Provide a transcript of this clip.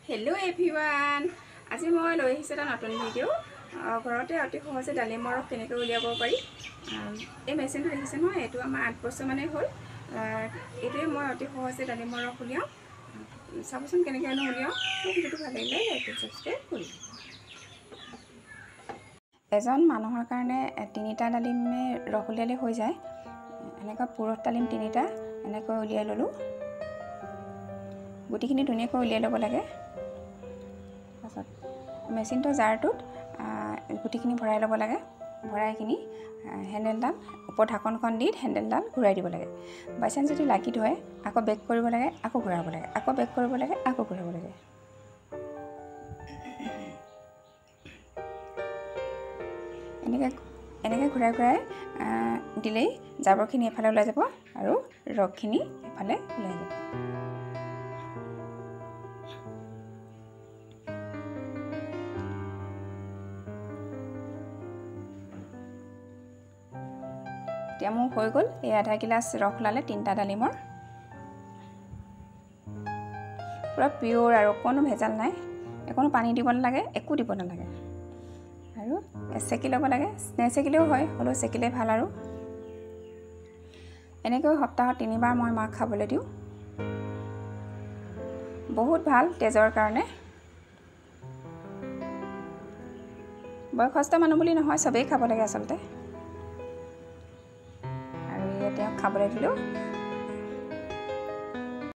hello everyone आज मैं लै এটা নতুন ভিডিও ঘৰতে অতি সহজে ডালিমৰ ৰস কেনেকৈ উলিয়াব পাৰি এই মেচিনটো দেখিছে নহয় এটো আমাৰ 8 বছৰ মানে হ'ল এটোৱে মই অতি সহজে ডালিমৰ ৰস উলিয়াও চাবচোন কেনেকৈ উলিয়াও ভিডিওটো ভাল লাগিলে লাইক আৰু সাবস্ক্ৰাইব কৰি এজন মানুহৰ কাৰণে 3টা ডালিমে ৰস উলিয়ালে হৈ যায় এনেকা পুৰত ডালিম 3টা এনেকৈ উলিয়াই ললো গুটিখিনি ধুনীয়াকৈ উলিয়াই ল'ব লাগে मेसिन तो जार तो गुटिखिनि भराई लब लगे भराइकिनि हेन्डेलडाल ऊपर ढाकनखन दी हेन्डेलडाल घुराई দিব লাগে बाय चान्स যদি লাগি ধৰে আকৌ বেক কৰিব লাগে আকৌ ঘুৰাব লাগে আকৌ বেক কৰিব লাগে আকৌ ঘুৰাব লাগে এনেকৈ ঘুৰাই ঘুৰাই দিলেই জাবৰখিনি এফালে ওলাই যাব আৰু ৰসখিনি এফালে ওলাই যাব এতিয়া মোৰ হৈ গল এই আধা গিলাস ৰস লালে 3টা ডালিমৰ পুৰা পিওৰ আৰু কোনো ভেজাল নাই একোনো পানী দিব নালাগে একো দিব নালাগে আৰু এছেকি লব লাগে নেছেকিলেও হয় হলো সেকিলে ভাল আৰু এনেকৈ সপ্তাহত 3 বাৰ মই মাক খাবলৈ দিও বহুত ভাল তেজৰ কাৰণে বয়সস্থ মানুহ বুলি নহয় সবেই খাব লাগে আসলতে খাবলৈ দিলো